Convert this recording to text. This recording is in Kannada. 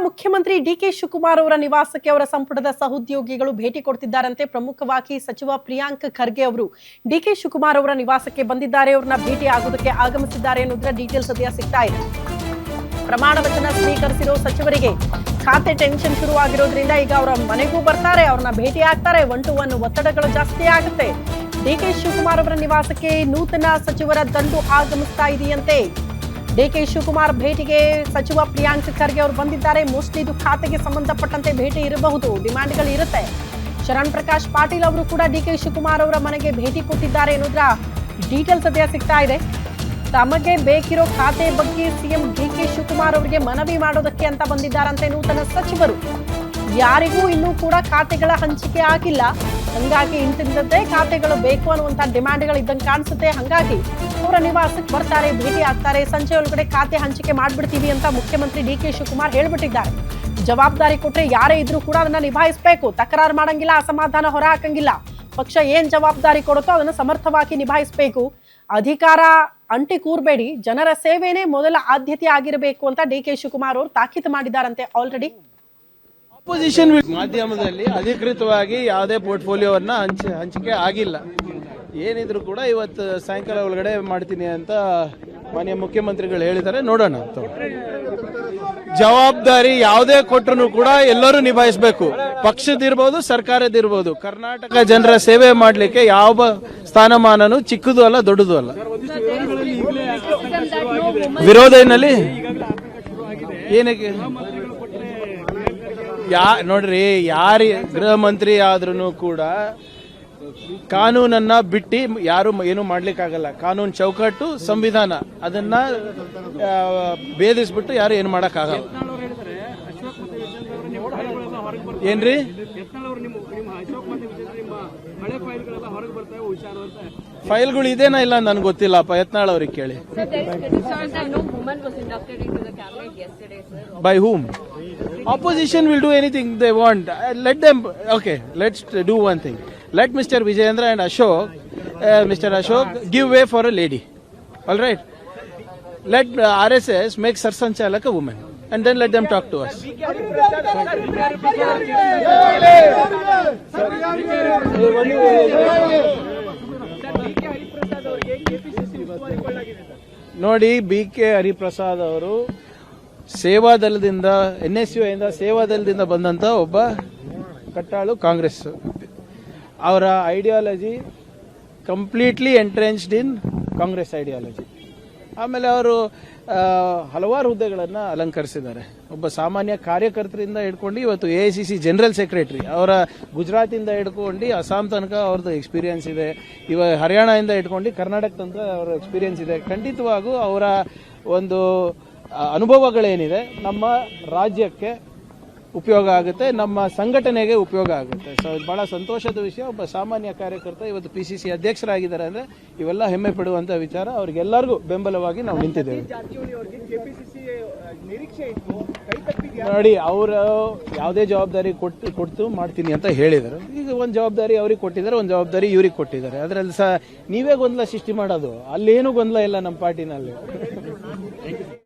ಮುಖ್ಯಮಂತ್ರಿ ಡಿಕೆ ಶಿವಕುಮಾರ್ ಅವರ ನಿವಾಸಕ್ಕೆ ಅವರ ಸಂಪುಟದ ಸಹೋದ್ಯೋಗಿಗಳು ಭೇಟಿ ಕೊಡ್ತಿದ್ದಾರಂತೆ. ಪ್ರಮುಖವಾಗಿ ಸಚಿವ ಪ್ರಿಯಾಂಕ್ ಖರ್ಗೆ ಅವರು ಡಿಕೆ ಶಿವಕುಮಾರ್ ಅವರ ನಿವಾಸಕ್ಕೆ ಬಂದಿದ್ದಾರೆ. ಅವರನ್ನ ಭೇಟಿ ಆಗೋದಕ್ಕೆ ಆಗಮಿಸಿದ್ದಾರೆ ಅನ್ನೋದರ ಡೀಟೇಲ್ಸ್ ಸದ್ಯ ಸಿಗ್ತಾ ಇದೆ. ಪ್ರಮಾಣ ವಚನ ಸ್ವೀಕರಿಸಿರೋ ಸಚಿವರಿಗೆ ಖಾತೆ ಟೆನ್ಷನ್ ಶುರುವಾಗಿರೋದ್ರಿಂದ ಈಗ ಅವರ ಮನೆಗೂ ಬರ್ತಾರೆ, ಅವ್ರನ್ನ ಭೇಟಿ ಆಗ್ತಾರೆ. 1-to-1 ಒತ್ತಡಗಳು ಜಾಸ್ತಿ ಆಗುತ್ತೆ. ಡಿಕೆ ಶಿವಕುಮಾರ್ ಅವರ ನಿವಾಸಕ್ಕೆ ನೂತನ ಸಚಿವರ ದಂಡು ಆಗಮಿಸ್ತಾ ಇದೆಯಂತೆ. ಡಿಕೆ ಶಿವಕುಮಾರ್ ಭೇಟಿಗೆ ಸಚಿವ ಪ್ರಿಯಾಂಕ್ ಖರ್ಗೆ ಅವರು ಬಂದಿದ್ದಾರೆ. ಮೋಸ್ಟ್ಲಿ ಇದು ಖಾತೆಗೆ ಸಂಬಂಧಪಟ್ಟಂತೆ ಭೇಟಿ ಇರಬಹುದು, ಡಿಮ್ಯಾಂಡ್ಗಳು ಇರುತ್ತೆ. ಶರಣ್ ಪ್ರಕಾಶ್ ಪಾಟೀಲ್ ಅವರು ಕೂಡ ಡಿಕೆ ಶಿವಕುಮಾರ್ ಅವರ ಮನೆಗೆ ಭೇಟಿ ಕೊಟ್ಟಿದ್ದಾರೆ ಅನ್ನೋದ್ರ ಡೀಟೇಲ್ಸ್ ಸದ್ಯ ಸಿಗ್ತಾ ಇದೆ. ತಮಗೆ ಬೇಕಿರೋ ಖಾತೆ ಬಗ್ಗೆ ಸಿಎಂ ಡಿಕೆ ಶಿವಕುಮಾರ್ ಅವರಿಗೆ ಮನವಿ ಮಾಡೋದಕ್ಕೆ ಅಂತ ಬಂದಿದ್ದಾರಂತೆ ನೂತನ ಸಚಿವರು. ಯಾರಿಗೂ ಇನ್ನೂ ಕೂಡ ಖಾತೆಗಳ ಹಂಚಿಕೆ ಆಗಿಲ್ಲ, ಹಂಗಾಗಿ ಇಂತಿದ್ದಂತೆ ಖಾತೆಗಳು ಬೇಕು ಅನ್ನುವಂತ ಡಿಮ್ಯಾಂಡ್ಗಳು ಇದ್ದಂಗೆ ಕಾಣಿಸುತ್ತೆ. ಹಂಗಾಗಿ ಅವರ ನಿವಾಸಕ್ಕೆ ಬರ್ತಾರೆ, ಭೇಟಿ ಆಗ್ತಾರೆ. ಸಂಜೆ ಒಳಗಡೆ ಖಾತೆ ಹಂಚಿಕೆ ಮಾಡ್ಬಿಡ್ತೀವಿ ಅಂತ ಮುಖ್ಯಮಂತ್ರಿ ಡಿಕೆ ಶಿವಕುಮಾರ್ ಹೇಳ್ಬಿಟ್ಟಿದ್ದಾರೆ. ಜವಾಬ್ದಾರಿ ಕೊಟ್ರೆ ಯಾರೇ ಇದ್ರೂ ಕೂಡ ಅದನ್ನ ನಿಭಾಯಿಸಬೇಕು, ತಕರಾರು ಮಾಡಂಗಿಲ್ಲ, ಅಸಮಾಧಾನ ಹೊರ ಹಾಕಂಗಿಲ್ಲ. ಪಕ್ಷ ಏನ್ ಜವಾಬ್ದಾರಿ ಕೊಡುತ್ತೋ ಅದನ್ನು ಸಮರ್ಥವಾಗಿ ನಿಭಾಯಿಸಬೇಕು. ಅಧಿಕಾರ ಅಂಟಿ ಕೂರ್ಬೇಡಿ, ಜನರ ಸೇವೆನೇ ಮೊದಲ ಆದ್ಯತೆ ಆಗಿರಬೇಕು ಅಂತ ಡಿಕೆ ಶಿವಕುಮಾರ್ ಅವರು ತಾಕೀತು ಮಾಡಿದ್ದಾರಂತೆ ಆಲ್ರೆಡಿ. ಅಪೋಸಿಷನ್ ಮಾಧ್ಯಮದಲ್ಲಿ ಅಧಿಕೃತವಾಗಿ ಯಾವುದೇ ಪೋರ್ಟ್ಫೋಲಿಯೋವನ್ನ ಹಂಚಿಕೆ ಆಗಿಲ್ಲ. ಏನಿದ್ರು ಕೂಡ ಇವತ್ತು ಸಾಯಂಕಾಲ ಒಳಗಡೆ ಮಾಡ್ತೀನಿ ಅಂತ ಮಾನ್ಯ ಮುಖ್ಯಮಂತ್ರಿಗಳು ಹೇಳಿದ್ದಾರೆ. ನೋಡೋಣ. ಜವಾಬ್ದಾರಿ ಯಾವುದೇ ಕೊಟ್ಟರು ಕೂಡ ಎಲ್ಲರೂ ನಿಭಾಯಿಸಬೇಕು. ಪಕ್ಷದಿರ್ಬೋದು, ಸರ್ಕಾರದಿರ್ಬೋದು. ಕರ್ನಾಟಕ ಜನರ ಸೇವೆ ಮಾಡಲಿಕ್ಕೆ ಯಾವ ಸ್ಥಾನಮಾನನೂ ಚಿಕ್ಕದು ಅಲ್ಲ, ದೊಡ್ಡದು ಅಲ್ಲ. ವಿರೋಧನಲ್ಲಿ ಏನಕ್ಕೆ ನೋಡ್ರಿ, ಯಾರು ಗೃಹ ಮಂತ್ರಿ ಆದ್ರೂ ಕೂಡ ಕಾನೂನನ್ನ ಬಿಟ್ಟು ಯಾರು ಏನು ಮಾಡ್ಲಿಕ್ಕಾಗಲ್ಲ. ಕಾನೂನು ಚೌಕಟ್ಟು, ಸಂವಿಧಾನ ಅದನ್ನ ಭೇದಿಸ್ಬಿಟ್ಟು ಯಾರು ಏನು ಮಾಡಕ್ಕಾಗಲ್ಲ. ಏನ್ರಿ ಫೈಲ್ಗಳು ಇದೇನಾ ಇಲ್ಲ ನನ್ಗೆ ಗೊತ್ತಿಲ್ಲಪ್ಪ, ಯತ್ನಾಳ್ ಅವ್ರಿಗೆ ಕೇಳಿ. By whom? Opposition will do anything they want. Let them. Okay, let's do one thing. Let Mr. Vijayendra and Mr. Ashok give way for a lady. All right. Let RSS make Sarsanchalak a woman, and then let them talk to us. ನೋಡಿ, BK ಹರಿಪ್ರಸಾದ್ ಅವರು ಸೇವಾದಳದಿಂದ NSU ಇಂದ ಸೇವಾದಳದಿಂದ ಬಂದಂತ ಒಬ್ಬ ಕಟ್ಟಾಳು ಕಾಂಗ್ರೆಸ್. ಅವರ ಐಡಿಯಾಲಜಿ ಕಂಪ್ಲೀಟ್ಲಿ ಎಂಟ್ರೆನ್ಸ್ಡ್ ಇನ್ ಕಾಂಗ್ರೆಸ್ ಐಡಿಯಾಲಜಿ. ಆಮೇಲೆ ಅವರು ಹಲವಾರು ಹುದ್ದೆಗಳನ್ನು ಅಲಂಕರಿಸಿದ್ದಾರೆ. ಒಬ್ಬ ಸಾಮಾನ್ಯ ಕಾರ್ಯಕರ್ತರಿಂದ ಹಿಡ್ಕೊಂಡು ಇವತ್ತು AICC ಜನರಲ್ ಸೆಕ್ರೆಟರಿ, ಅವರ ಗುಜರಾತಿಂದ ಹಿಡ್ಕೊಂಡು ಅಸ್ಸಾಂ ತನಕ ಅವ್ರದ್ದು ಎಕ್ಸ್ಪೀರಿಯನ್ಸ್ ಇದೆ. ಹರಿಯಾಣದಿಂದ ಹಿಡ್ಕೊಂಡು ಕರ್ನಾಟಕ ತನಕ ಅವರ ಎಕ್ಸ್ಪೀರಿಯನ್ಸ್ ಇದೆ. ಖಂಡಿತವಾಗೂ ಅವರ ಒಂದು ಅನುಭವಗಳೇನಿದೆ ನಮ್ಮ ರಾಜ್ಯಕ್ಕೆ ಉಪಯೋಗ ಆಗುತ್ತೆ, ನಮ್ಮ ಸಂಘಟನೆಗೆ ಉಪಯೋಗ ಆಗುತ್ತೆ. ಸೊ ಬಹಳ ಸಂತೋಷದ ವಿಷಯ. ಒಬ್ಬ ಸಾಮಾನ್ಯ ಕಾರ್ಯಕರ್ತ ಇವತ್ತು PCC ಅಧ್ಯಕ್ಷರಾಗಿದ್ದಾರೆ ಅಂದ್ರೆ ಇವೆಲ್ಲ ಹೆಮ್ಮೆ ಪಡುವಂತ ವಿಚಾರ. ಅವ್ರಿಗೆಲ್ಲರಿಗೂ ಬೆಂಬಲವಾಗಿ ನಾವು ನಿಂತಿದ್ದೇವೆ. ನೋಡಿ, ಅವರು ಯಾವುದೇ ಜವಾಬ್ದಾರಿ ಕೊಟ್ಟು ಮಾಡ್ತೀನಿ ಅಂತ ಹೇಳಿದರು. ಈಗ ಒಂದು ಜವಾಬ್ದಾರಿ ಅವ್ರಿಗೆ ಕೊಟ್ಟಿದ್ದಾರೆ, ಒಂದು ಜವಾಬ್ದಾರಿ ಇವ್ರಿಗೆ ಕೊಟ್ಟಿದ್ದಾರೆ. ಅದರಲ್ಲಿ ನೀವೇ ಗೊಂದಲ ಸೃಷ್ಟಿ ಮಾಡೋದು. ಅಲ್ಲೇನು ಗೊಂದಲ ಇಲ್ಲ ನಮ್ಮ ಪಾರ್ಟಿನಲ್ಲಿ.